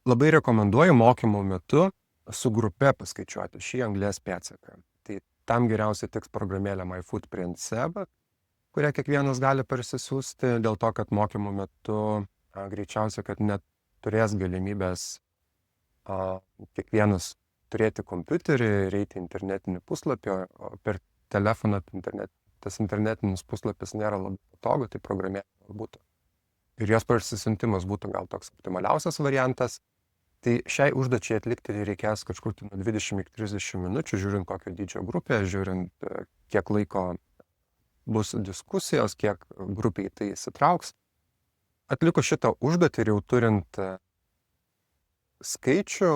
labai rekomenduoju mokymo metu su grupe paskaičiuoti šį anglies pėdsaką. Tai tam geriausiai tiks programėlė MyFootprint Seb, kurią kiekvienas gali parsisiųsti, dėl to, kad mokymo metu greičiausiai, kad net turės galimybės kiekvienas turėti kompiuterį, eiti internetinį puslapį, o per telefoną tas internetinis puslapis nėra labai patogu, tai programėlė būtų. Ir jos parsisiuntimas būtų gal toks optimaliausias variantas. Tai šiai užduočiai atlikti reikės kažkur nuo 20 iki 30 minučių, žiūrint kokio dydžio grupė, žiūrint kiek laiko bus diskusijos, kiek grupiai tai įsitrauks. Atlikus šitą užduotį ir jau turint skaičių,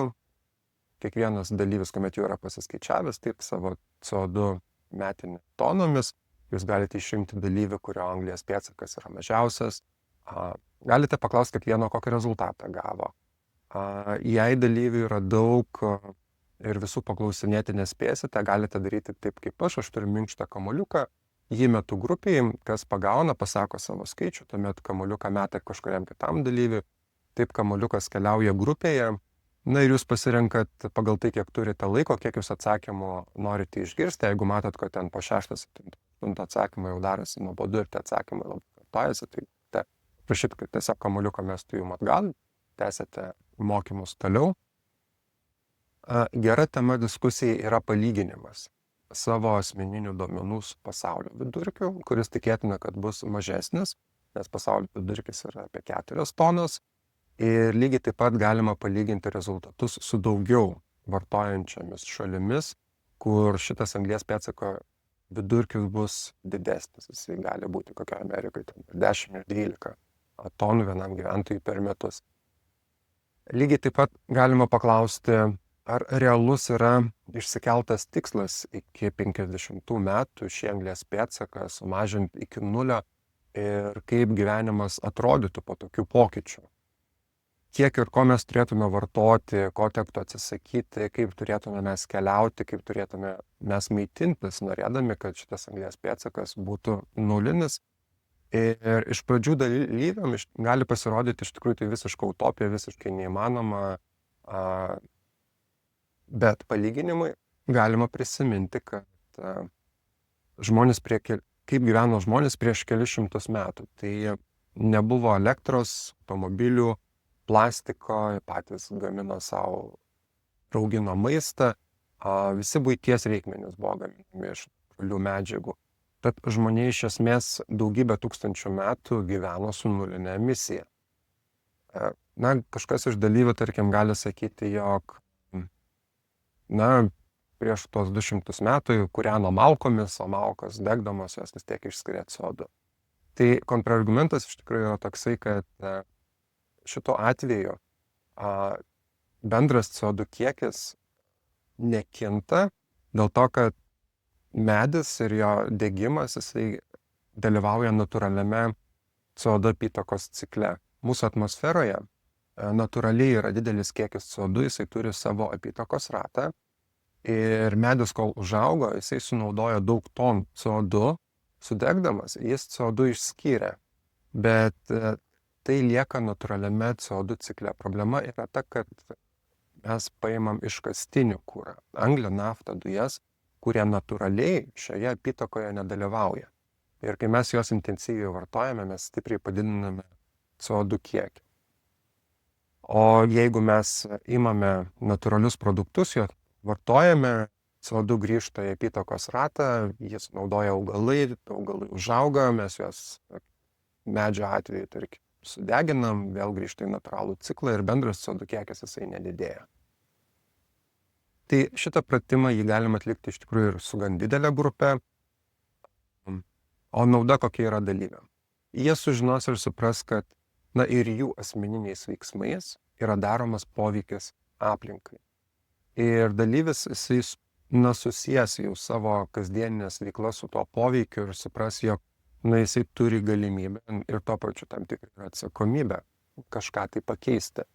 kiekvienas dalyvis, kuomet jau yra pasiskaičiavęs, taip savo CO2 metinį tonomis, jūs galite išrinkti dalyvį, kurio anglies pėdsakas yra mažiausias. Galite paklausti kiekvieno, kokį rezultatą gavo. Jei dalyvių yra daug ir visų paklausinėti nespėsite, galite daryti taip kaip aš turiu minkštą kamuoliuką, jį metu grupiai, kas pagauna, pasako savo skaičių, tuomet kamuoliuką meta kažkuriam kitam dalyviui, taip kamuoliukas keliauja grupėje, na ir jūs pasirenkat pagal tai, kiek turite laiko, kiek jūs atsakymų norite išgirsti, jeigu matot, kad ten po 6-7 atsakymą jau darosi nuobodu ir tie atsakymai labai kartojasi, tai prašyt, kad tiesiog kamuoliuką mestų jums atgal, tęsėte mokymus toliau. Gera tema diskusijai yra palyginimas savo asmeninių duomenų su pasaulio vidurkiu, kuris tikėtina, kad bus mažesnis, nes pasaulio vidurkis yra apie 4 tonos. Ir lygiai taip pat galima palyginti rezultatus su daugiau vartojančiamis šalimis, kur šitas anglies pėdsako vidurkis bus didesnis. Jis gali būti kokio Amerikoje 10 ir 12 tonų vienam gyventojui per metus. Lygiai taip pat galima paklausti, ar realus yra išsikeltas tikslas iki 50 metų šį anglies pėdsaką sumažinti iki 0 ir kaip gyvenimas atrodytų po tokių pokyčių. Kiek ir ko mes turėtume vartoti, ko tektų atsisakyti, kaip turėtume mes keliauti, kaip turėtume mes maitintis, norėdami, kad šitas anglies pėdsakas būtų nulinis. Ir iš pradžių dalyviam gali pasirodyti iš tikrųjų tai visiška utopija, visiškai neįmanoma, bet palyginimui galima prisiminti, kad kaip gyveno žmonės prieš kelius šimtus metų. Tai nebuvo elektros, automobilių, plastiko, patys gamino savo, raugino maistą, visi buities reikmenys buvo gaminami iš natūralių medžiagų. Tad žmonija iš esmės daugybę tūkstančių metų gyveno su nulinė emisija. Na, kažkas iš dalyvių, tarkim, gali sakyti, jog prieš tos 200 metų kūreno malkomis, o malkos degdamos jos vis tiek išskiria CO2. Tai kontrargumentas iš tikrųjų yra toksai, kad šituo atveju bendras CO2 kiekis nekinta dėl to, kad medis ir jo degimas, jisai dalyvauja natūraliame CO2 apytakos cikle. Mūsų atmosferoje natūraliai yra didelis kiekis CO2, jisai turi savo apytakos ratą ir medis, kol užaugo, jisai sunaudojo daug tonų CO2, sudegdamas, jis CO2 išskyrė, bet tai lieka natūraliame CO2 cikle. Problema yra ta, kad mes paimam iškastinį kurą, anglį, naftą, dujas, kurie natūraliai šioje apytakoje nedalyvauja. Ir kai mes juos intensyviai vartojame, mes stipriai padidiname CO2 kiekį. O jeigu mes imame natūralius produktus, juos vartojame, CO2 grįžta į apytakos ratą, jis naudoja augalai užauga, mes juos medžio atveju, tarkim, sudeginam, vėl grįžta į natūralų ciklą ir bendras CO2 kiekis jisai nedidėja. Tai šitą pratimą jį galima atlikti iš tikrųjų ir su gan didelė grupė. O nauda kokia yra dalyviam? Jie sužinos ir supras, kad ir jų asmeniniais veiksmais yra daromas poveikis aplinkai. Ir dalyvis jisai susijęs jau savo kasdieninės veiklas su tuo poveikiu ir supras, jog jisai turi galimybę ir tuo pačiu tam tikrą atsakomybę kažką tai pakeisti.